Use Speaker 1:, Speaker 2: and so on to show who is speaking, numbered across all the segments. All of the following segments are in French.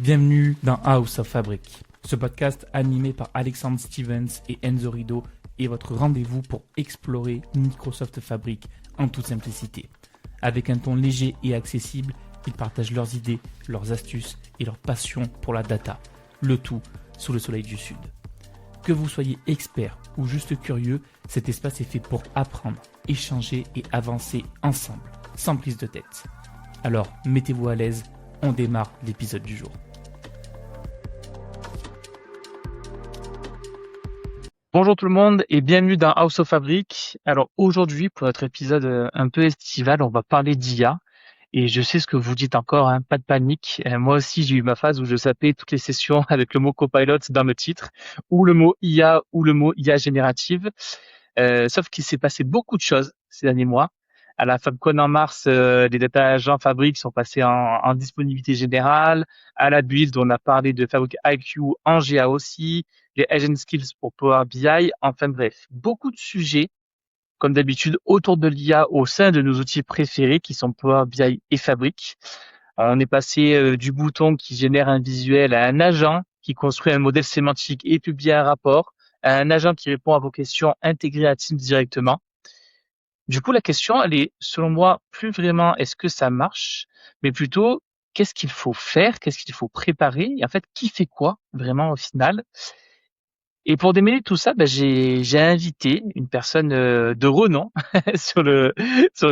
Speaker 1: Bienvenue dans House of Fabric, ce podcast animé par Alexandre Stevens et Enzo Rido est votre rendez-vous pour explorer Microsoft Fabric en toute simplicité. Avec un ton léger et accessible, ils partagent leurs idées, leurs astuces et leur passion pour la data, le tout sous le soleil du Sud. Que vous soyez expert ou juste curieux, cet espace est fait pour apprendre, échanger et avancer ensemble, sans prise de tête. Alors, mettez-vous à l'aise, on démarre l'épisode du jour. Bonjour tout le monde et bienvenue dans House of Fabric. Alors aujourd'hui, pour notre épisode un peu estival, on va parler d'IA. Et je sais ce que vous dites encore, hein, pas de panique. Moi aussi, j'ai eu ma phase où je sapais toutes les sessions avec le mot copilot dans le titre, ou le mot IA, ou le mot IA générative. Sauf qu'il s'est passé beaucoup de choses ces derniers mois. À la FabCon en mars, les data agents Fabric sont passés en disponibilité générale. À la Build, on a parlé de Fabric IQ en GA aussi, les Agent Skills pour Power BI. Enfin bref, beaucoup de sujets, comme d'habitude, autour de l'IA au sein de nos outils préférés qui sont Power BI et Fabric. On est passé du bouton qui génère un visuel à un agent qui construit un modèle sémantique et publie un rapport, à un agent qui répond à vos questions intégrées à Teams directement. Du coup, la question, elle est, selon moi, plus vraiment est-ce que ça marche, mais plutôt qu'est-ce qu'il faut faire, qu'est-ce qu'il faut préparer, et en fait, qui fait quoi vraiment au final. Et pour démêler tout ça, j'ai invité une personne de renom sur le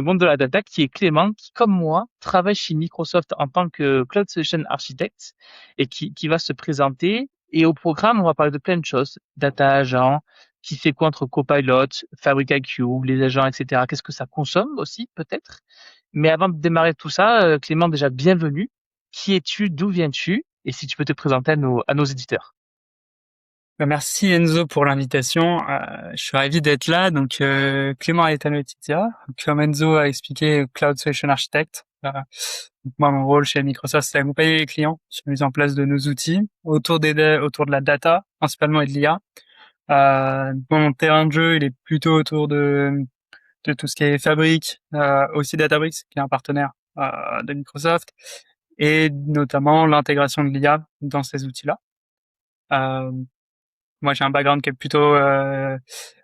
Speaker 1: monde de la data, qui est Clément, qui, comme moi, travaille chez Microsoft en tant que Cloud Solution Architect et qui va se présenter. Et au programme, on va parler de plein de choses. Data agent, qui fait quoi entre Copilot, Fabric IQ, les agents, etc. Qu'est-ce que ça consomme aussi, peut-être. Mais avant de démarrer tout ça, Clément, déjà, bienvenue. Qui es-tu? D'où viens-tu? Et si tu peux te présenter à nos éditeurs.
Speaker 2: Merci Enzo pour l'invitation. Je suis ravi d'être là. Donc Clément est analytica. Comme Enzo a expliqué, Cloud Solution Architect. Moi, mon rôle chez Microsoft, c'est d'accompagner les clients sur la mise en place de nos outils autour de la data, principalement et de l'IA. Mon terrain de jeu, il est plutôt autour de tout ce qui est Fabric, aussi Databricks, qui est un partenaire de Microsoft, et notamment l'intégration de l'IA dans ces outils-là. Moi, j'ai un background qui est plutôt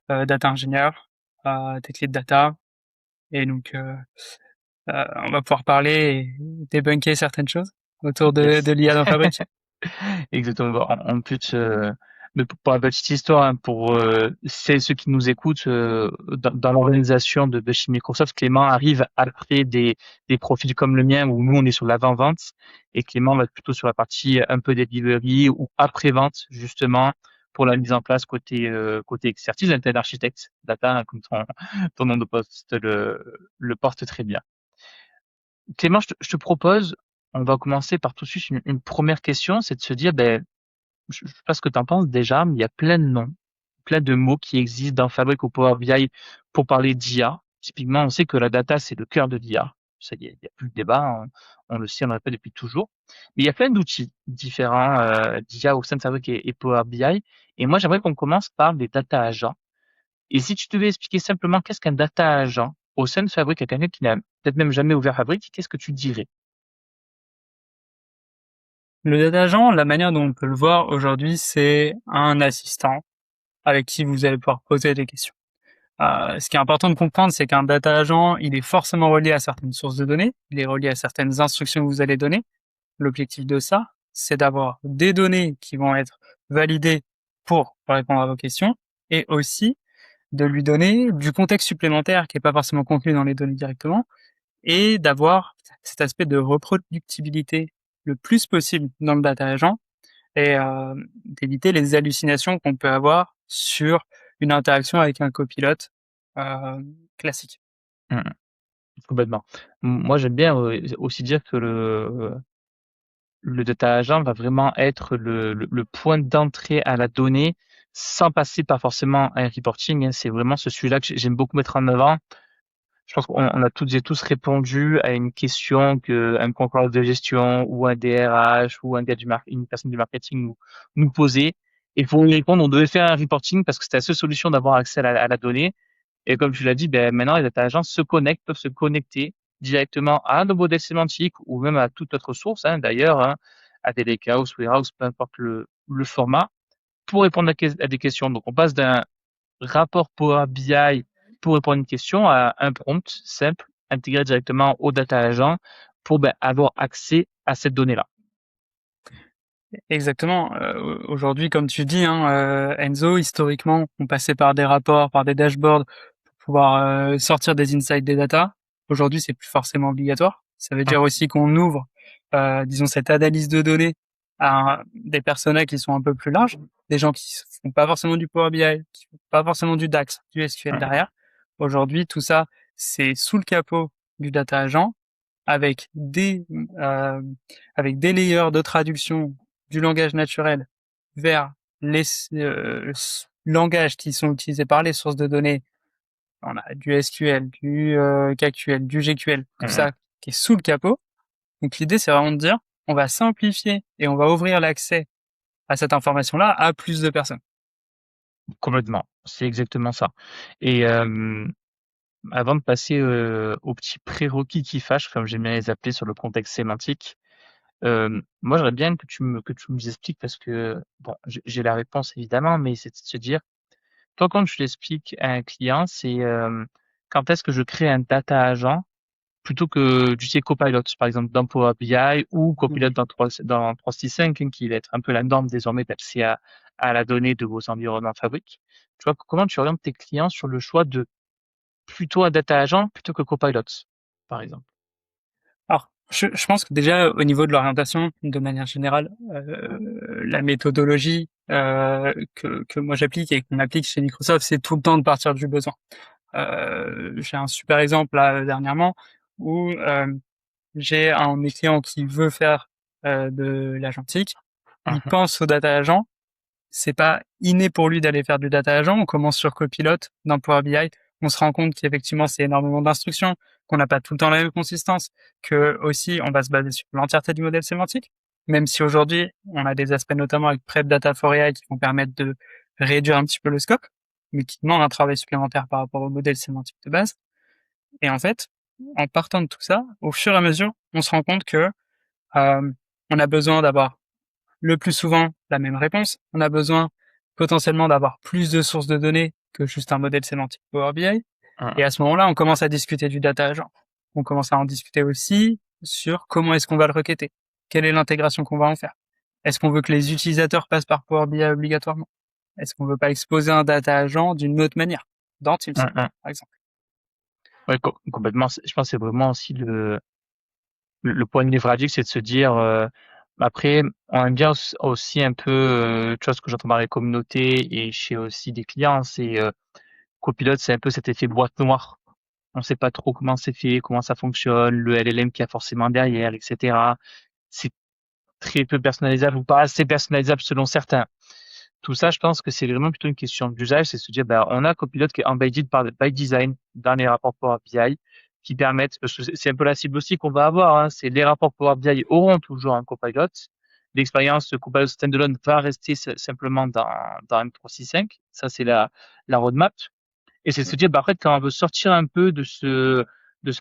Speaker 2: data ingénieur, tech lead data, et donc on va pouvoir parler et débunker certaines choses autour
Speaker 1: Yes.
Speaker 2: de l'IA dans Fabric.
Speaker 1: Exactement. Bon, en plus, mais pour la petite histoire, hein, pour ceux qui nous écoutent, dans l'organisation de chez Microsoft, Clément arrive après des profils comme le mien, où nous, on est sur l'avant-vente, et Clément va être plutôt sur la partie un peu delivery ou après-vente, justement, pour la mise en place côté expertise, un tel architecte data, hein, comme ton nom de poste le porte très bien. Clément, je te propose, on va commencer par tout de suite une première question, c'est de se dire, je sais pas ce que tu en penses déjà, mais il y a plein de noms, plein de mots qui existent dans Fabric ou Power BI pour parler d'IA. Typiquement, on sait que la data, c'est le cœur de l'IA. Ça, il y a plus de débat, on le sait, on le répète depuis toujours. Mais il y a plein d'outils différents d'IA au sein de Fabric et Power BI. Et moi, j'aimerais qu'on commence par les data agents. Et si tu devais expliquer simplement qu'est-ce qu'un data agent au sein de Fabric à quelqu'un qui n'a peut-être même jamais ouvert Fabric, qu'est-ce que tu dirais?
Speaker 2: Le data agent, la manière dont on peut le voir aujourd'hui, c'est un assistant avec qui vous allez pouvoir poser des questions. Ce qui est important de comprendre, c'est qu'un data agent, il est forcément relié à certaines sources de données, il est relié à certaines instructions que vous allez donner. L'objectif de ça, c'est d'avoir des données qui vont être validées pour répondre à vos questions, et aussi de lui donner du contexte supplémentaire qui n'est pas forcément contenu dans les données directement, et d'avoir cet aspect de reproductibilité le plus possible dans le data agent, et d'éviter les hallucinations qu'on peut avoir sur une interaction avec un copilote classique.
Speaker 1: Mmh, complètement. Moi, j'aime bien aussi dire que le data agent va vraiment être le point d'entrée à la donnée sans passer par forcément un reporting, hein. C'est vraiment ce sujet-là que j'aime beaucoup mettre en avant. Je pense qu'on a toutes et tous répondu à une question qu'un contrôleur de gestion ou un DRH ou un gars une personne du marketing nous posait. Et pour y répondre, on devait faire un reporting parce que c'était la seule solution d'avoir accès à la donnée. Et comme tu l'as dit, maintenant, les data agents peuvent se connecter directement à nos modèles sémantiques ou même à toute autre source, hein, d'ailleurs, hein. à des lakehouse, warehouse, peu importe le format, pour répondre à des questions. Donc, on passe d'un rapport Power BI pour répondre à une question à un prompt simple intégré directement au data agent pour avoir accès à cette donnée-là.
Speaker 2: Exactement. Aujourd'hui, comme tu dis, hein, Enzo, historiquement, on passait par des rapports, par des dashboards pour pouvoir sortir des insights des data. Aujourd'hui, c'est plus forcément obligatoire. Ça veut dire aussi qu'on ouvre, disons, cette analyse de données à des personas qui sont un peu plus larges, des gens qui font pas forcément du Power BI, qui font pas forcément du DAX, du SQL derrière. Aujourd'hui, tout ça, c'est sous le capot du data agent avec des euh, avec des layers de traduction du langage naturel vers les langages qui sont utilisés par les sources de données. On a du SQL, du KQL, du GQL, tout ça qui est sous le capot. Donc l'idée, c'est vraiment de dire, on va simplifier et on va ouvrir l'accès à cette information-là à plus de personnes.
Speaker 1: Complètement, c'est exactement ça. Et avant de passer aux petits prérequis qui fâchent, comme j'aime bien les appeler sur le contexte sémantique, moi j'aimerais bien que tu me expliques parce que bon, j'ai la réponse évidemment, mais c'est de se dire, toi quand tu l'expliques à un client, c'est quand est-ce que je crée un data agent plutôt que du Copilot, par exemple, dans Power BI ou Copilot
Speaker 2: Mhm.
Speaker 1: dans 365, hein, qui va être un peu la norme désormais d'accès à la donnée de vos environnements fabriques. Tu vois, comment tu orientes tes clients sur le choix de plutôt un data agent plutôt que Copilot, par exemple?
Speaker 2: Alors, je pense que déjà au niveau de l'orientation, de manière générale, la méthodologie que moi j'applique et qu'on applique chez Microsoft, c'est tout le temps de partir du besoin. J'ai un super exemple là dernièrement où j'ai un de mes clients qui veut faire de l'agentique. Il
Speaker 1: Mhm,
Speaker 2: pense au data agent. C'est pas inné pour lui d'aller faire du data agent. On commence sur Copilot dans Power BI. On se rend compte qu'effectivement, c'est énormément d'instructions, qu'on n'a pas tout le temps la même consistance, que aussi, on va se baser sur l'entièreté du modèle sémantique. Même si aujourd'hui, on a des aspects notamment avec Prep Data for AI qui vont permettre de réduire un petit peu le scope, mais qui demandent un travail supplémentaire par rapport au modèle sémantique de base. Et en fait, en partant de tout ça, au fur et à mesure, on se rend compte que on a besoin d'avoir le plus souvent la même réponse. On a besoin potentiellement d'avoir plus de sources de données que juste un modèle sémantique Power BI.
Speaker 1: mhm,
Speaker 2: Et à ce moment-là, on commence à discuter du data agent. On commence à en discuter aussi sur comment est-ce qu'on va le requêter. Quelle est l'intégration qu'on va en faire? Est-ce qu'on veut que les utilisateurs passent par Power BI obligatoirement? Est-ce qu'on veut pas exposer un data agent d'une autre manière? Dans Teams,
Speaker 1: mhm.
Speaker 2: par exemple.
Speaker 1: Ouais, complètement. Je pense que c'est vraiment aussi le point névralgique, c'est de se dire, après, on aime bien aussi un peu, tu vois, ce que j'entends dans les communautés et chez aussi des clients, c'est Copilot, c'est un peu cet effet boîte noire. On sait pas trop comment c'est fait, comment ça fonctionne, le LLM qu'il y a forcément derrière, etc. C'est très peu personnalisable ou pas assez personnalisable selon certains. Tout ça, je pense que c'est vraiment plutôt une question d'usage, c'est se dire, ben, on a Copilot qui est embedded by design dans les rapports Power BI qui permettent, parce que c'est un peu la cible aussi qu'on va avoir, hein, c'est les rapports Power BI auront toujours un Copilot. L'expérience Copilot Standalone va rester simplement dans M365. Ça, c'est la roadmap. Et c'est se dire, bah, après, quand on veut sortir un peu de ce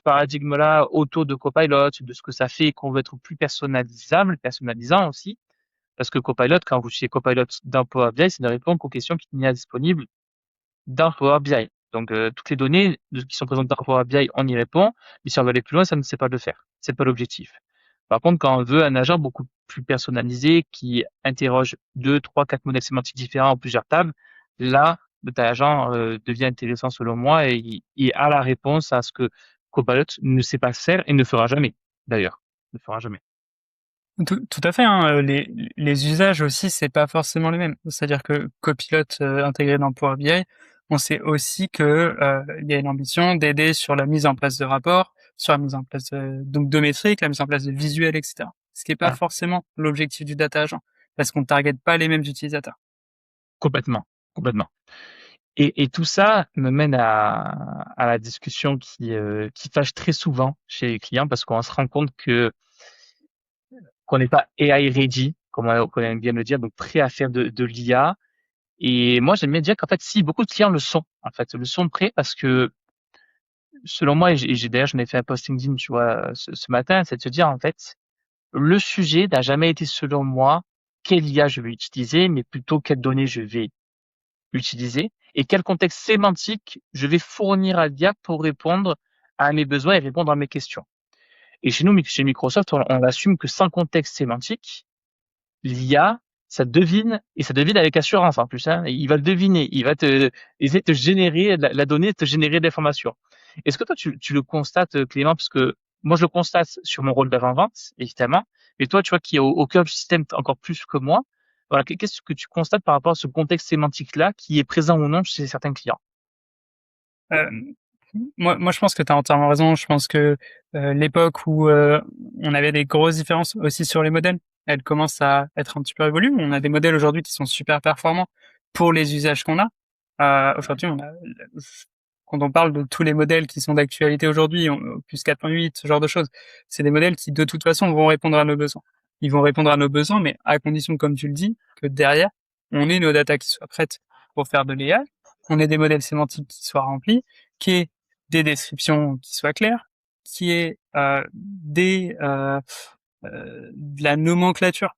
Speaker 1: paradigme-là autour de Copilot, de ce que ça fait, qu'on veut être plus personnalisable, personnalisant aussi, parce que Copilot, quand vous utilisez Copilot dans Power BI, c'est de répondre aux questions qu'il y a disponibles dans Power BI. Donc, toutes les données qui sont présentes dans Power BI, on y répond. Mais si on veut aller plus loin, ça ne sait pas le faire. C'est pas l'objectif. Par contre, quand on veut un agent beaucoup plus personnalisé qui interroge deux, trois, quatre modèles sémantiques différents en plusieurs tables, là, le tel agent devient intéressant selon moi et il a la réponse à ce que Copilot ne sait pas faire et ne fera jamais. D'ailleurs, ne fera jamais.
Speaker 2: Tout à fait, hein. Les usages aussi, c'est pas forcément les mêmes. C'est-à-dire que Copilot intégré dans Power BI, on sait aussi que il y a une ambition d'aider sur la mise en place de rapports, sur la mise en place donc de métriques, la mise en place de visuels, etc. Ce qui est pas
Speaker 1: Hum,
Speaker 2: forcément l'objectif du data agent, parce qu'on ne target pas les mêmes utilisateurs.
Speaker 1: complètement, complètement. Et tout ça me mène à la discussion qui fâche très souvent chez les clients parce qu'on se rend compte qu'on n'est pas AI ready, comme on aime bien le dire, donc prêt à faire de l'IA. Et moi, j'aime bien dire qu'en fait, si beaucoup de clients le sont, en fait, le sont prêts parce que selon moi, et d'ailleurs, j'en ai fait un post LinkedIn, tu vois, ce matin, c'est de se dire en fait, le sujet n'a jamais été selon moi quelle IA je vais utiliser, mais plutôt quelles données je vais utiliser et quel contexte sémantique je vais fournir à l'IA pour répondre à mes besoins et répondre à mes questions. Et chez nous, chez Microsoft, on assume que sans contexte sémantique, l'IA, ça devine, et ça devine avec assurance en plus. Hein. Il va le deviner, il va essayer de te générer la donnée, te générer de l'information. Est-ce que toi, tu le constates, Clément, parce que moi, je le constate sur mon rôle d'avant-vente, évidemment, mais toi, tu vois, qui est au cœur du système encore plus que moi, voilà, qu'est-ce que tu constates par rapport à ce contexte sémantique-là qui est présent ou non chez certains clients?
Speaker 2: Euh, moi, je pense que tu as entièrement raison. Je pense que l'époque où on avait des grosses différences aussi sur les modèles, elles commencent à être un petit peu évoluées. On a des modèles aujourd'hui qui sont super performants pour les usages qu'on a. Aujourd'hui, quand on parle de tous les modèles qui sont d'actualité aujourd'hui, plus 4.8, ce genre de choses, c'est des modèles qui de toute façon vont répondre à nos besoins. Ils vont répondre à nos besoins, mais à condition, comme tu le dis, que derrière, on ait nos data qui soient prêtes pour faire de l'IA, on ait des modèles sémantiques qui soient remplis, qui est des descriptions qui soient claires, qui est de la nomenclature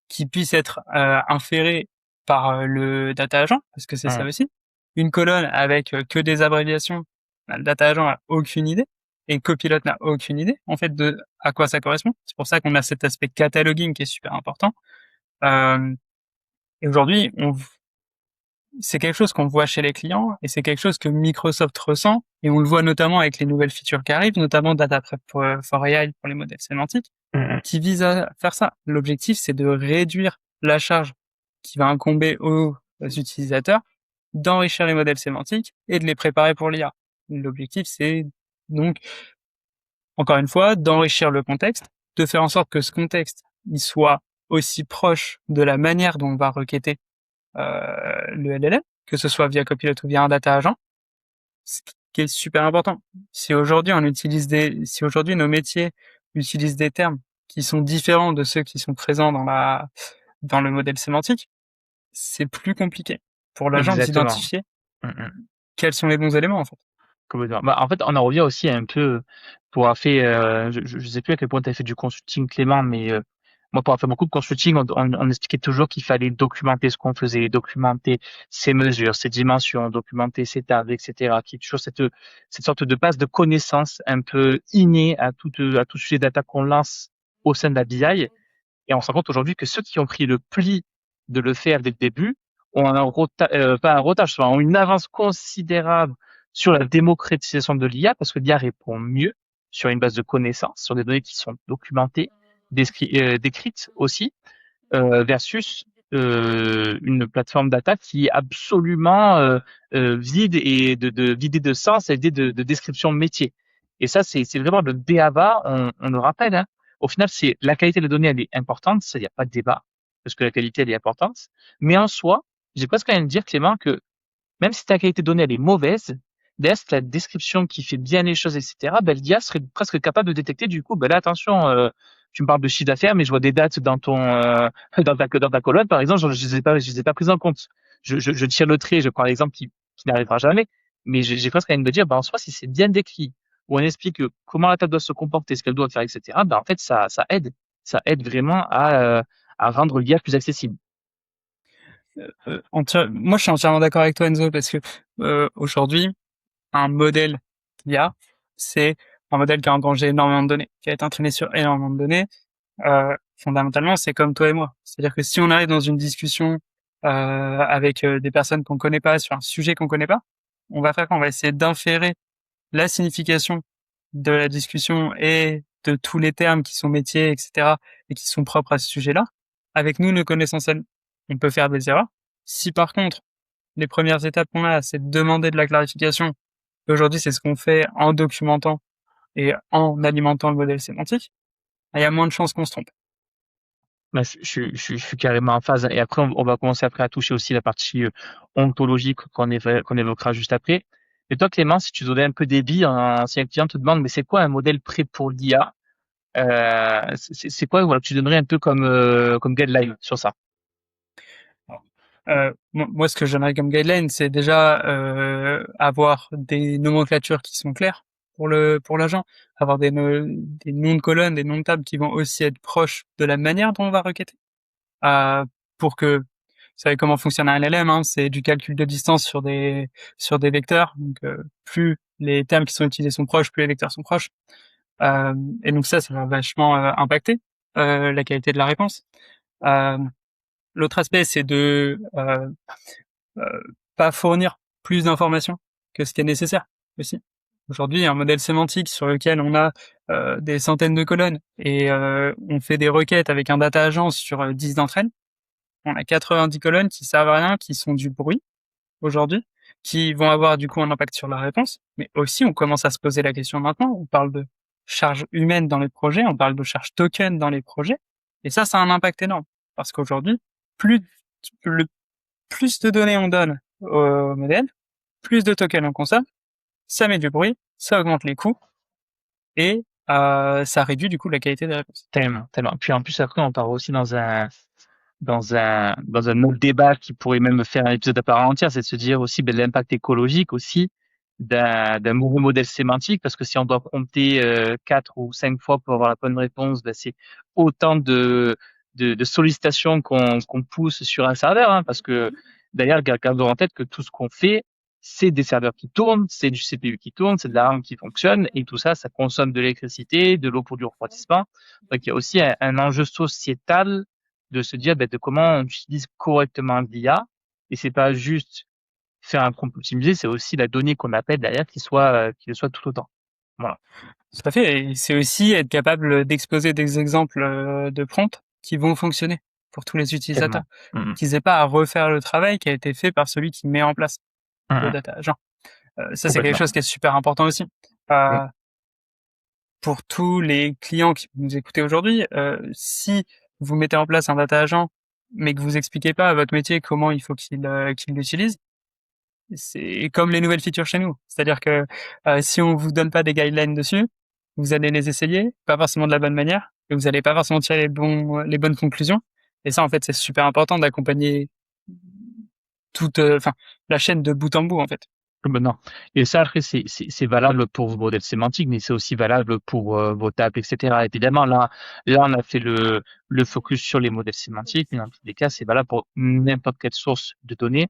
Speaker 2: qui puisse être inférée par le data agent, parce que c'est ça
Speaker 1: Hum,
Speaker 2: aussi. Une colonne avec que des abréviations, le data agent a aucune idée, et Copilot n'a aucune idée en fait de à quoi ça correspond. C'est pour ça qu'on a cet aspect cataloguing qui est super important. Euh, et aujourd'hui, c'est quelque chose qu'on voit chez les clients et c'est quelque chose que Microsoft ressent et on le voit notamment avec les nouvelles features qui arrivent, notamment Data Prep for AI pour les modèles sémantiques,
Speaker 1: hum,
Speaker 2: qui visent à faire ça. L'objectif, c'est de réduire la charge qui va incomber aux utilisateurs, d'enrichir les modèles sémantiques et de les préparer pour l'IA. L'objectif, c'est donc, encore une fois, d'enrichir le contexte, de faire en sorte que ce contexte, il soit aussi proche de la manière dont on va requêter le LLM, que ce soit via Copilot ou via un data agent, ce qui est super important. Si aujourd'hui nos métiers utilisent des termes qui sont différents de ceux qui sont présents dans le modèle sémantique, c'est plus compliqué pour l'agent
Speaker 1: exactement.
Speaker 2: d'identifier
Speaker 1: Hum, hum.
Speaker 2: quels sont les bons éléments, en fait.
Speaker 1: Complètement. Bah, en fait, on en revient aussi un peu pour avoir fait, je sais plus à quel point tu as fait du consulting, Clément, mais moi, pour avoir fait beaucoup de consulting, on expliquait toujours qu'il fallait documenter ce qu'on faisait, documenter ses mesures, ses dimensions, documenter ses tables, etc. Qui est toujours cette sorte de base de connaissances un peu innée à tout sujet data qu'on lance au sein de la BI. Et on se rend compte aujourd'hui que ceux qui ont pris le pli de le faire dès le début ont pas un retard, ont une avance considérable sur la démocratisation de l'IA parce que l'IA répond mieux sur une base de connaissances, sur des données qui sont documentées, décrites aussi, versus une plateforme data qui est absolument vide et vidée de sens et vidée de description métier. Et ça, c'est vraiment le b.a-ba, on le rappelle. Hein. Au final, c'est la qualité de données, elle est importante, ça, il n'y a pas de débat, parce que la qualité, elle est importante. Mais en soi, j'ai presque envie de dire, Clément, que même si ta qualité de données elle est mauvaise, derrière la description qui fait bien les choses, etc., ben, l'IA serait presque capable de détecter du coup, ben là, attention, tu me parles de chiffre d'affaires, mais je vois des dates dans ton dans ta colonne, par exemple, je les ai pas prises en compte. Je tire le trait, je prends l'exemple qui n'arrivera jamais, mais j'ai presque envie de me dire, ben, en soi, si c'est bien décrit, où on explique comment la table doit se comporter, ce qu'elle doit faire, etc., ben, en fait, ça aide vraiment à rendre l'IA plus accessible.
Speaker 2: Moi, je suis entièrement d'accord avec toi, Enzo, parce que aujourd'hui, un modèle IA, c'est un modèle qui a engrangé énormément de données, qui a été entraîné sur énormément de données. Fondamentalement, c'est comme toi et moi. C'est-à-dire que si on arrive dans une discussion avec des personnes qu'on connaît pas sur un sujet qu'on connaît pas, on va faire quoi? On va essayer d'inférer la signification de la discussion et de tous les termes qui sont métiers, etc., et qui sont propres à ce sujet-là. Avec nous, nos connaissances, on peut faire des erreurs. Si par contre, les premières étapes qu'on a, c'est de demander de la clarification, et aujourd'hui, c'est ce qu'on fait en documentant et en alimentant le modèle sémantique, il y a moins de chances qu'on se trompe.
Speaker 1: Ben, je suis carrément en phase. Et après, on va commencer après à toucher aussi la partie ontologique qu'on évoquera juste après. Et toi, Clément, si tu donnais un peu des billes, si un client te demande, mais c'est quoi un modèle prêt pour l'IA? C'est quoi, voilà, que tu donnerais un peu comme guideline sur ça?
Speaker 2: Moi, ce que j'aimerais comme guideline, c'est déjà avoir des nomenclatures qui sont claires. pour l'agent. Avoir des noms de colonnes, des noms de tables qui vont aussi être proches de la manière dont on va requêter. Pour que, vous savez comment fonctionne un LLM, hein, c'est du calcul de distance sur des vecteurs. Donc, plus les termes qui sont utilisés sont proches, plus les vecteurs sont proches. Euh, et donc ça va vachement impacter la qualité de la réponse. Euh, L'autre aspect, c'est de euh, pas fournir plus d'informations que ce qui est nécessaire aussi. Aujourd'hui, un modèle sémantique sur lequel on a des centaines de colonnes et on fait des requêtes avec un data agent sur 10 d'entre elles, on a 90 colonnes qui servent à rien, qui sont du bruit aujourd'hui, qui vont avoir du coup un impact sur la réponse, mais aussi on commence à se poser la question maintenant, on parle de charge humaine dans les projets, on parle de charge token dans les projets, et ça a un impact énorme, parce qu'aujourd'hui, plus, le, plus de données on donne au modèle, plus de tokens on consomme, ça met du bruit, ça augmente les coûts, et ça réduit du coup la qualité des réponses.
Speaker 1: Tellement, tellement. Puis en plus, après, on part aussi dans un autre débat qui pourrait même faire un épisode à part entière, c'est de se dire aussi ben, l'impact écologique aussi d'un nouveau modèle sémantique, parce que si on doit prompter 4 ou 5 fois pour avoir la bonne réponse, ben, c'est autant de sollicitations qu'on pousse sur un serveur, hein, parce que d'ailleurs, gardons en tête que tout ce qu'on fait, c'est des serveurs qui tournent, c'est du CPU qui tourne, c'est de la RAM qui fonctionne, et tout ça, ça consomme de l'électricité, de l'eau pour du refroidissement. Donc il y a aussi un enjeu sociétal de se dire ben, de comment on utilise correctement l'IA. Et c'est pas juste faire un prompt optimisé, c'est aussi la donnée qu'on appelle derrière qui le soit tout autant. Voilà.
Speaker 2: Tout à fait, et c'est aussi être capable d'exposer des exemples de prompts qui vont fonctionner pour tous les utilisateurs,
Speaker 1: Tellement. Mm,
Speaker 2: qu'ils aient pas à refaire le travail qui a été fait par celui qui met en place le
Speaker 1: mm.
Speaker 2: data agent. Ça, c'est quelque
Speaker 1: Complètement.
Speaker 2: chose qui est super important aussi.
Speaker 1: Mm.
Speaker 2: Pour tous les clients qui nous écoutez aujourd'hui, si vous mettez en place un data agent, mais que vous expliquez pas à votre métier comment il faut qu'il l'utilise, c'est comme les nouvelles features chez nous. C'est-à-dire que si on vous donne pas des guidelines dessus, vous allez les essayer, pas forcément de la bonne manière, et vous allez pas forcément tirer les bonnes conclusions. Et ça, en fait, c'est super important d'accompagner toute, enfin, la chaîne de bout en bout, en fait.
Speaker 1: Non. Et ça, après, c'est valable pour vos modèles sémantiques, mais c'est aussi valable pour vos tables, etc. Évidemment, là, on a fait le focus sur les modèles sémantiques, mais dans tous les cas, c'est valable pour n'importe quelle source de données.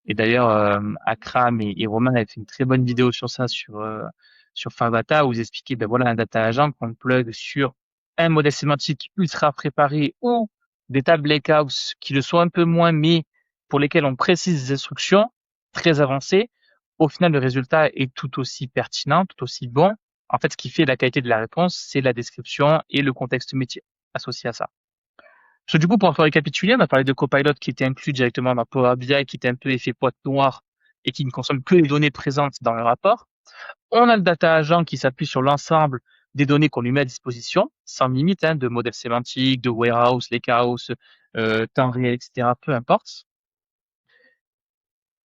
Speaker 1: Et d'ailleurs, Akram et Roman avaient fait une très bonne vidéo sur ça, sur Fardata, où ils expliquaient, ben voilà, un data agent qu'on plug sur un modèle sémantique ultra préparé ou des tables lakehouse qui le sont un peu moins, mais pour lesquels on précise des instructions très avancées. Au final, le résultat est tout aussi pertinent, tout aussi bon. En fait, ce qui fait la qualité de la réponse, c'est la description et le contexte métier associé à ça. Parce que du coup, pour un peu récapituler, on a parlé de Copilot qui était inclus directement dans Power BI, qui était un peu effet boîte noire et qui ne consomme que les données présentes dans le rapport. On a le data agent qui s'appuie sur l'ensemble des données qu'on lui met à disposition, sans limite, hein, de modèles sémantiques, de warehouse, lakehouse, temps réel, etc., peu importe.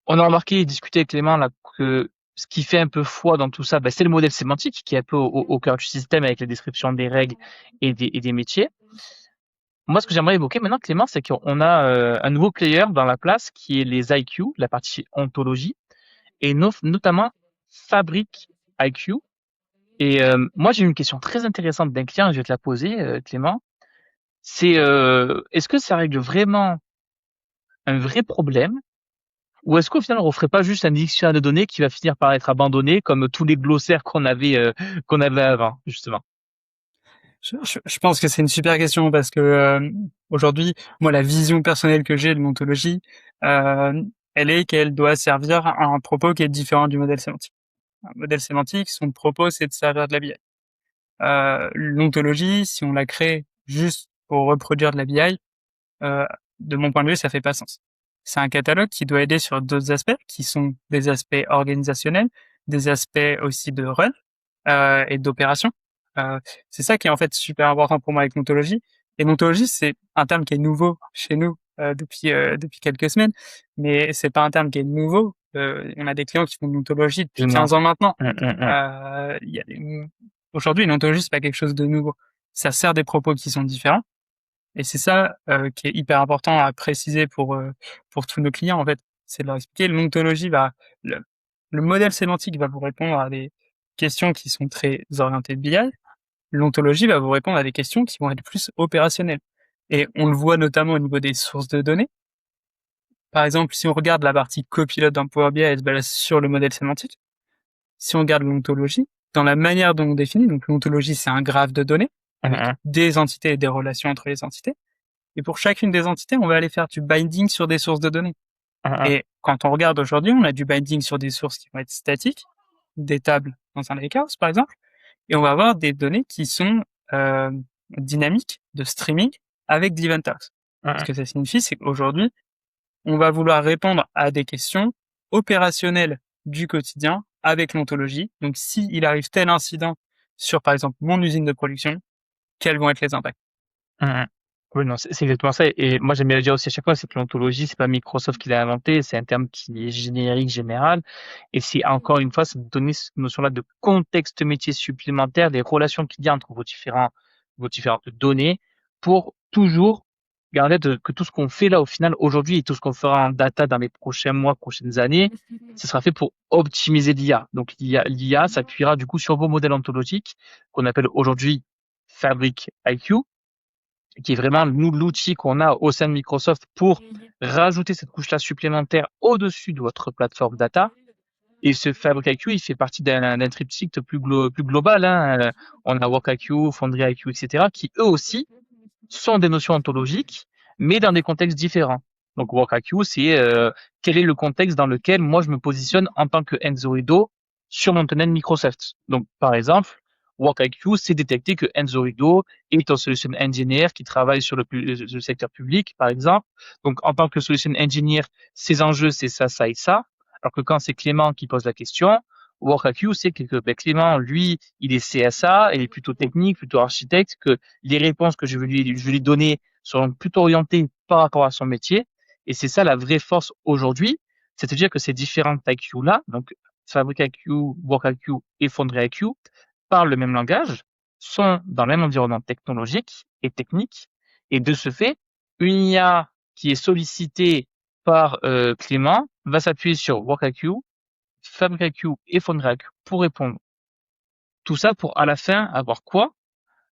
Speaker 1: On a remarqué et discuté avec Clément là, que ce qui fait un peu foi dans tout ça, ben, c'est le modèle sémantique qui est un peu au cœur du système avec les descriptions des règles et des métiers. Moi, ce que j'aimerais évoquer maintenant, Clément, c'est qu'on a un nouveau player dans la place qui est les IQ, la partie ontologie, et notamment Fabric IQ. Et moi, j'ai une question très intéressante d'un client, je vais te la poser, Clément. C'est est-ce que ça règle vraiment un vrai problème, ou est-ce qu'au final, on ne ferait pas juste un dictionnaire de données qui va finir par être abandonné, comme tous les glossaires qu'on avait avant, justement?
Speaker 2: Je pense que c'est une super question parce que aujourd'hui, moi, la vision personnelle que j'ai de l'ontologie, euh, elle est qu'elle doit servir à un propos qui est différent du modèle sémantique. Un modèle sémantique, son propos, c'est de servir de la BI. L'ontologie, si on la crée juste pour reproduire de la BI, euh, de mon point de vue, ça fait pas sens. C'est un catalogue qui doit aider sur d'autres aspects, qui sont des aspects organisationnels, des aspects aussi de run et d'opération. Euh, c'est ça qui est en fait super important pour moi avec l'ontologie. Et l'ontologie, c'est un terme qui est nouveau chez nous depuis quelques semaines, mais c'est pas un terme qui est nouveau. On a des clients qui font de l'ontologie depuis
Speaker 1: Non.
Speaker 2: 15 ans maintenant.
Speaker 1: Hum, hum, hum.
Speaker 2: Il y a aujourd'hui, une ontologie, c'est pas quelque chose de nouveau. Ça sert des propos qui sont différents. Et c'est ça qui est hyper important à préciser pour tous nos clients en fait, c'est de leur expliquer l'ontologie va le modèle sémantique va vous répondre à des questions qui sont très orientées BI, l'ontologie va vous répondre à des questions qui vont être plus opérationnelles. Et on le voit notamment au niveau des sources de données. Par exemple, si on regarde la partie copilote dans Power BI, elle se base sur le modèle sémantique. Si on regarde l'ontologie, dans la manière dont on définit, donc l'ontologie, c'est un graphe de données avec des entités et des relations entre les entités. Et pour chacune des entités, on va aller faire du binding sur des sources de données. Et quand on regarde aujourd'hui, on a du binding sur des sources qui vont être statiques, des tables dans un lakehouse, par exemple, et on va avoir des données qui sont dynamiques, de streaming, avec de l'event house. Ce que ça signifie, c'est qu'aujourd'hui, on va vouloir répondre à des questions opérationnelles du quotidien avec l'ontologie. Donc, s'il arrive tel incident sur, par exemple, mon usine de production, quels vont être les impacts?
Speaker 1: Oui, non, c'est exactement ça. Et moi, j'aime bien le dire aussi à chaque fois, c'est que l'ontologie, c'est pas Microsoft qui l'a inventé, c'est un terme qui est générique, général. Et c'est encore une fois, ça donner cette notion-là de contexte métier supplémentaire, des relations qu'il y a entre vos différentes données pour toujours garder que tout ce qu'on fait là, au final, aujourd'hui, et tout ce qu'on fera en data dans les prochains mois, prochaines années, ce sera fait pour optimiser l'IA. Donc, l'IA s'appuiera du coup sur vos modèles ontologiques qu'on appelle aujourd'hui Fabric IQ, qui est vraiment nous l'outil qu'on a au sein de Microsoft pour rajouter cette couche-là supplémentaire au-dessus de votre plateforme data. Et ce Fabric IQ, il fait partie d'un triptyque plus global. Hein. On a Work IQ, Foundry IQ, etc., qui eux aussi sont des notions ontologiques, mais dans des contextes différents. Donc Work IQ, c'est quel est le contexte dans lequel moi je me positionne en tant que Enzo Ido sur mon tunnel Microsoft. Donc par exemple, Work IQ, c'est détecter que Enzo Ido est un solution engineer qui travaille sur le secteur public, par exemple. Donc en tant que solution engineer, ses enjeux, c'est ça, ça et ça. Alors que quand c'est Clément qui pose la question, WorkIQ, c'est que Clément, lui, il est CSA, il est plutôt technique, plutôt architecte, que les réponses que je vais lui donner seront plutôt orientées par rapport à son métier. Et c'est ça la vraie force aujourd'hui, c'est-à-dire que ces différentes IQ-là, donc Fabric IQ, Work IQ et Foundry IQ, parlent le même langage, sont dans le même environnement technologique et technique, et de ce fait, une IA qui est sollicitée par Clément va s'appuyer sur Work IQ, Fabric IQ et Foundry IQ pour répondre. Tout ça pour à la fin avoir quoi?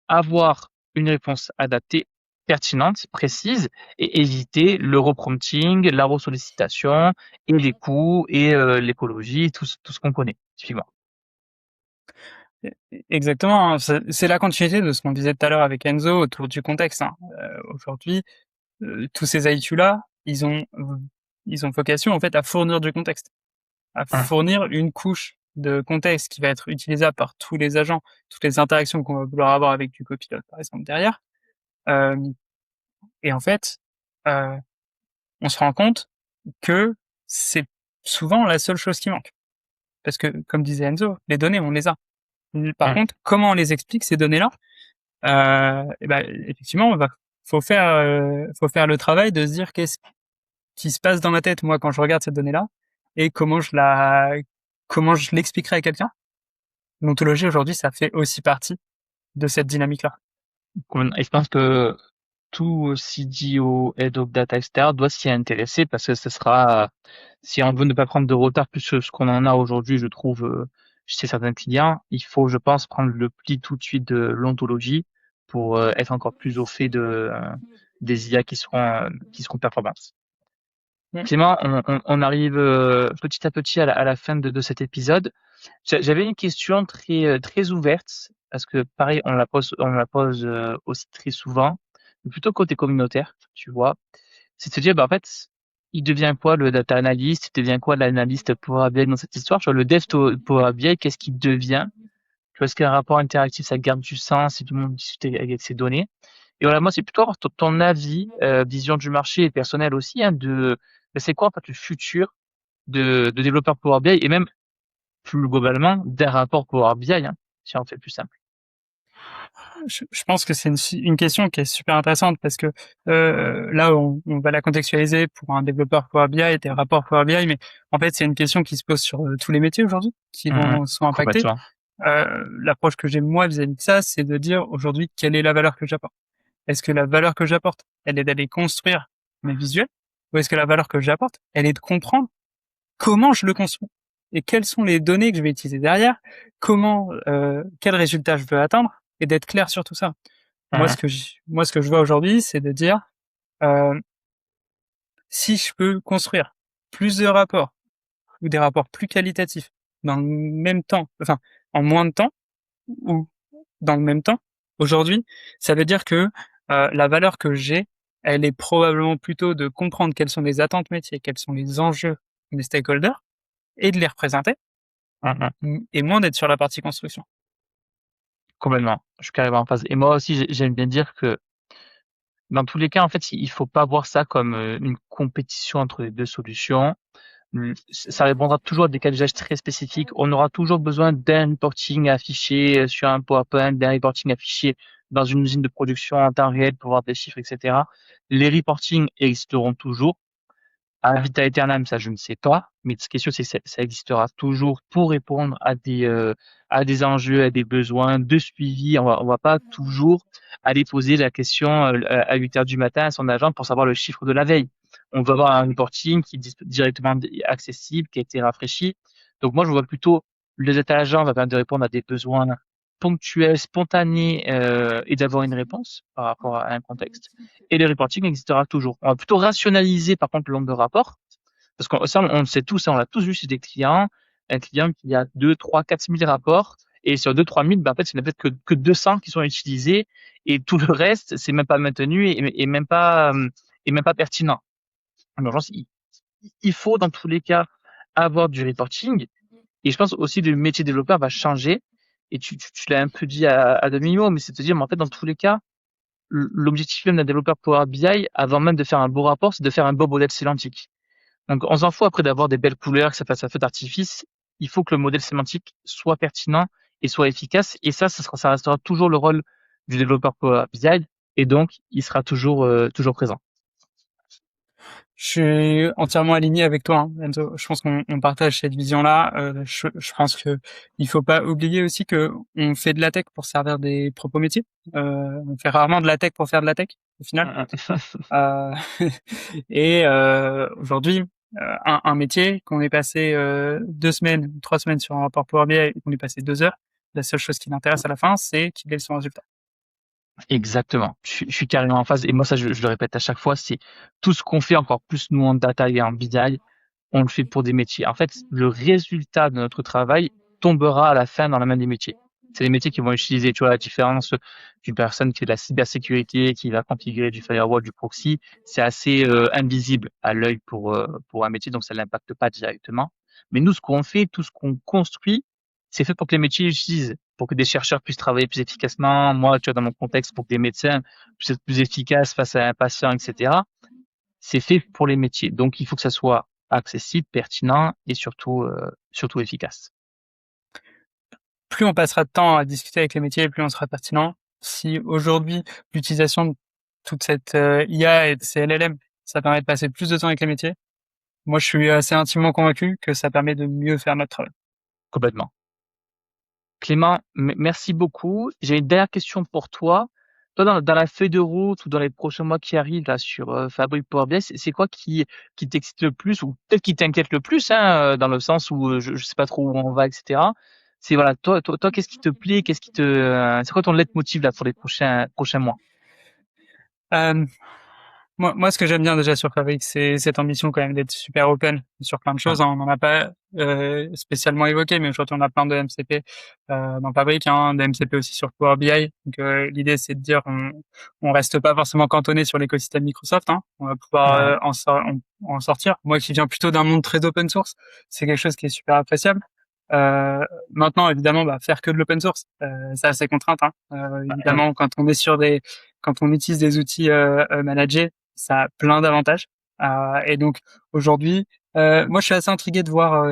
Speaker 1: Avoir une réponse adaptée, pertinente, précise et éviter le reprompting, la resollicitation et les coûts et l'écologie, tout ce qu'on connaît, typiquement.
Speaker 2: Exactement, hein. C'est la continuité de ce qu'on disait tout à l'heure avec Enzo autour du contexte. Hein. Aujourd'hui, tous ces IQ-là, ils ont vocation en fait à fournir du contexte, à fournir une couche de contexte qui va être utilisable par tous les agents, toutes les interactions qu'on va vouloir avoir avec du copilote par exemple derrière. Et en fait, on se rend compte que c'est souvent la seule chose qui manque. Parce que, comme disait Enzo, les données, on les a. Par contre, comment on les explique, ces données-là? Et ben, effectivement, faut faire le travail de se dire qu'est-ce qui se passe dans ma tête, moi, quand je regarde cette donnée-là, et comment je l'expliquerai à quelqu'un. L'ontologie, aujourd'hui, ça fait aussi partie de cette dynamique-là.
Speaker 1: Et je pense que tout CDO, Head of Data, etc., doit s'y intéresser parce que ce sera, si on veut ne pas prendre de retard plus que ce qu'on en a aujourd'hui, je trouve, chez certains clients, il faut, je pense, prendre le pli tout de suite de l'ontologie pour être encore plus au fait des IA qui seront performantes. Clément, on arrive petit à petit à la fin de cet épisode. J'avais une question très ouverte parce que pareil, on la pose aussi très souvent, mais plutôt côté communautaire, tu vois. C'est de se dire, bah en fait, il devient quoi le data analyst, il devient quoi l'analyste Power BI dans cette histoire? Tu vois, le dev Power BI, qu'est-ce qu'il devient? Tu vois, est-ce qu'un rapport interactif, ça garde du sens et tout le monde discute avec ses données? Et voilà, moi, c'est plutôt avoir ton avis, vision du marché et personnel aussi, hein, c'est quoi en fait le futur de développeurs Power BI et même plus globalement d'un rapport Power BI, hein, si on fait plus simple.
Speaker 2: Je pense que c'est une question qui est super intéressante parce que là, on va la contextualiser pour un développeur Power BI et des rapports Power BI, mais en fait, c'est une question qui se pose sur tous les métiers aujourd'hui qui sont impactés.
Speaker 1: Complètement.
Speaker 2: L'approche que j'ai moi vis-à-vis de ça, c'est de dire aujourd'hui quelle est la valeur que j'apporte. Est-ce que la valeur que j'apporte, elle est d'aller construire mes visuels, ou est-ce que la valeur que j'apporte, elle est de comprendre comment je le construis et quelles sont les données que je vais utiliser derrière, quel résultat je veux atteindre, et d'être clair sur tout ça.
Speaker 1: Mhm.
Speaker 2: Moi, ce que je vois aujourd'hui, c'est de dire, euh, si je peux construire plus de rapports ou des rapports plus qualitatifs dans le même temps, enfin, en moins de temps ou dans le même temps, aujourd'hui, ça veut dire que la valeur que j'ai, elle est probablement plutôt de comprendre quelles sont les attentes métiers, quels sont les enjeux des stakeholders et de les représenter,
Speaker 1: Mhm.
Speaker 2: et moins d'être sur la partie construction.
Speaker 1: Complètement. Je suis carrément en phase. Et moi aussi, j'aime bien dire que dans tous les cas, en fait, il faut pas voir ça comme une compétition entre les deux solutions. Ça répondra toujours à des cas d'usage très spécifiques. On aura toujours besoin d'un reporting affiché sur un PowerPoint, d'un reporting affiché dans une usine de production en temps réel pour voir des chiffres, etc. Les reportings existeront toujours. À vita aeternam, ça je ne sais pas, mais ce qui est sûr, c'est que ça existera toujours pour répondre à des enjeux, à des besoins de suivi. On va pas toujours aller poser la question à 8 heures du matin à son agent pour savoir le chiffre de la veille. On va avoir un reporting qui est directement accessible, qui a été rafraîchi. Donc moi, je vois plutôt le data agent va permettre de répondre à des besoins ponctuels, spontanés et d'avoir une réponse par rapport à un contexte. Et le reporting existera toujours. On va plutôt rationaliser par contre le nombre de rapports, parce que ça, on le sait tous, hein, on l'a tous vu chez des clients, un client qui a 2, 3, 4 000 rapports, et sur 2, 3 000, ben, en fait, il n'y en a peut-être que 200 qui sont utilisés, et tout le reste, c'est même pas maintenu et même pas pertinent. En urgence, il faut dans tous les cas avoir du reporting, et je pense aussi que le métier développeur va changer, et tu l'as un peu dit à demi-mot, mais c'est de dire, mais en fait, dans tous les cas, l'objectif même d'un développeur Power BI, avant même de faire un beau rapport, c'est de faire un beau modèle sémantique. Donc, on s'en fout après d'avoir des belles couleurs, que ça fasse un feu d'artifice. Il faut que le modèle sémantique soit pertinent et soit efficace. Et ça restera toujours le rôle du développeur Power BI. Et donc, il sera toujours présent.
Speaker 2: Je suis entièrement aligné avec toi, hein, Enzo. Je pense qu'on partage cette vision-là. Je pense que il faut pas oublier aussi que on fait de la tech pour servir des propos métiers. On fait rarement de la tech pour faire de la tech, au final. Euh, et aujourd'hui, un métier qu'on est passé 2 semaines, 3 semaines sur un rapport Power BI et qu'on est passé 2 heures, la seule chose qui l'intéresse à la fin, c'est qu'il ait son résultat.
Speaker 1: Exactement. Je suis carrément en phase. Et moi, ça, je le répète à chaque fois, c'est tout ce qu'on fait encore plus nous en data et en BI, on le fait pour des métiers. En fait, le résultat de notre travail tombera à la fin dans la main des métiers. C'est les métiers qui vont utiliser, tu vois, la différence d'une personne qui fait de la cybersécurité, qui va configurer du firewall, du proxy. C'est assez invisible à l'œil pour un métier, donc ça l'impacte pas directement. Mais nous, ce qu'on fait, tout ce qu'on construit, c'est fait pour que les métiers utilisent, pour que des chercheurs puissent travailler plus efficacement. Moi, tu vois, dans mon contexte, pour que des médecins puissent être plus efficaces face à un patient, etc. C'est fait pour les métiers. Donc, il faut que ça soit accessible, pertinent et surtout efficace.
Speaker 2: Plus on passera de temps à discuter avec les métiers, plus on sera pertinent. Si aujourd'hui, l'utilisation de toute cette IA et de ces LLM, ça permet de passer plus de temps avec les métiers, moi je suis assez intimement convaincu que ça permet de mieux faire notre travail.
Speaker 1: Complètement. Clément, merci beaucoup. J'ai une dernière question pour toi. Toi, dans la feuille de route ou dans les prochains mois qui arrivent là sur Fabric Power BI, c'est quoi qui t'excite le plus ou peut-être qui t'inquiète le plus, hein, dans le sens où je sais pas trop où on va, etc. C'est voilà, toi, qu'est-ce qui te plaît, c'est quoi ton leitmotiv là pour les prochains mois?
Speaker 2: Euh, moi, ce que j'aime bien déjà sur Fabric, c'est cette ambition quand même d'être super open sur plein de choses,
Speaker 1: Hum,
Speaker 2: hein. On n'en a pas spécialement évoqué, mais aujourd'hui on a plein de MCP dans Fabric, hein, des MCP aussi sur Power BI. Donc l'idée c'est de dire on reste pas forcément cantonné sur l'écosystème Microsoft, hein. On va pouvoir
Speaker 1: hum,
Speaker 2: en sortir. Moi qui viens plutôt d'un monde très open source, c'est quelque chose qui est super appréciable. Maintenant évidemment, faire que de l'open source, ça a ses contraintes, hein.
Speaker 1: hum,
Speaker 2: Évidemment, quand on utilise des outils managés, ça a plein d'avantages. Et donc aujourd'hui, moi je suis assez intrigué de voir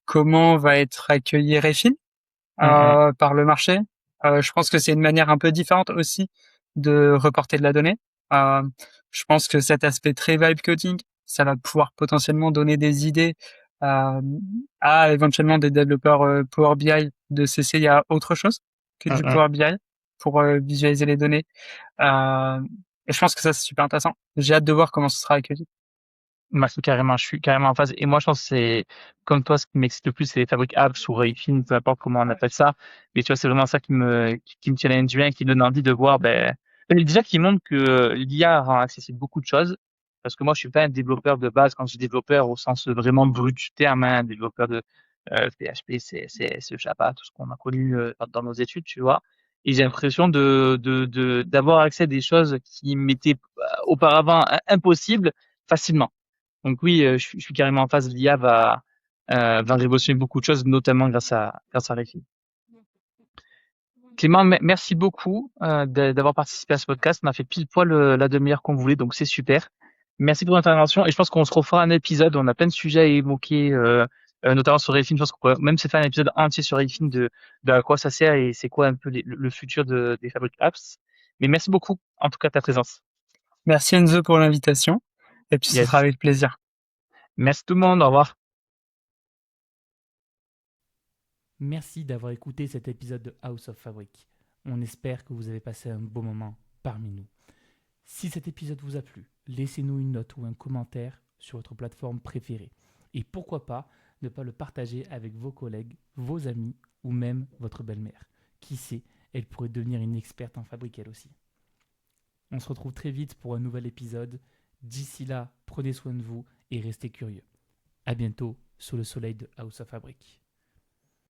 Speaker 2: comment va être accueilli Refin
Speaker 1: hum,
Speaker 2: par le marché. Je pense que c'est une manière un peu différente aussi de reporter de la donnée. Euh, je pense que cet aspect très vibe coding, ça va pouvoir potentiellement donner des idées euh, à éventuellement des développeurs Power BI de s'essayer à autre chose que
Speaker 1: hum,
Speaker 2: du
Speaker 1: hum.
Speaker 2: Power BI pour visualiser les données. Et je pense que ça, c'est super intéressant. J'ai hâte de voir comment ce sera accueilli.
Speaker 1: Moi, je suis carrément en phase. Et moi, je pense que c'est, comme toi, ce qui m'excite le plus, c'est les fabriques apps ou Rayfin, peu importe comment on appelle ça. Mais tu vois, c'est vraiment ça qui me challenge bien, qui donne envie de voir, déjà, qui montre que l'IA rend accessible beaucoup de choses. Parce que moi, je suis pas un développeur de base, quand je dis développeur au sens vraiment brut du terme, hein, un développeur de PHP, CSS, Java, tout ce qu'on a connu dans nos études, tu vois. Et j'ai l'impression d'avoir accès à des choses qui m'étaient auparavant impossibles facilement. Donc oui, je suis carrément en phase. L'IA va révolutionner beaucoup de choses, notamment grâce à Réfine. Clément, merci beaucoup d'avoir participé à ce podcast. On a fait pile poil la demi-heure qu'on voulait, donc c'est super. Merci pour l'intervention et je pense qu'on se refera un épisode. On a plein de sujets à évoquer, notamment sur Réfine. Je pense qu'on pourrait même se faire un épisode entier sur Réfine de à quoi ça sert et c'est quoi un peu le futur des fabriques apps. Mais merci beaucoup, en tout cas, de ta présence.
Speaker 2: Merci Enzo pour l'invitation, et puis ce sera
Speaker 1: Yes.
Speaker 2: avec plaisir.
Speaker 1: Merci tout le monde. Au revoir.
Speaker 3: Merci d'avoir écouté cet épisode de House of Fabric. On espère que vous avez passé un beau moment parmi nous. Si cet épisode vous a plu, laissez-nous une note ou un commentaire sur votre plateforme préférée. Et pourquoi pas ne pas le partager avec vos collègues, vos amis ou même votre belle-mère. Qui sait, elle pourrait devenir une experte en fabrique elle aussi. On se retrouve très vite pour un nouvel épisode. D'ici là, prenez soin de vous et restez curieux. À bientôt sous le soleil de House of Fabric.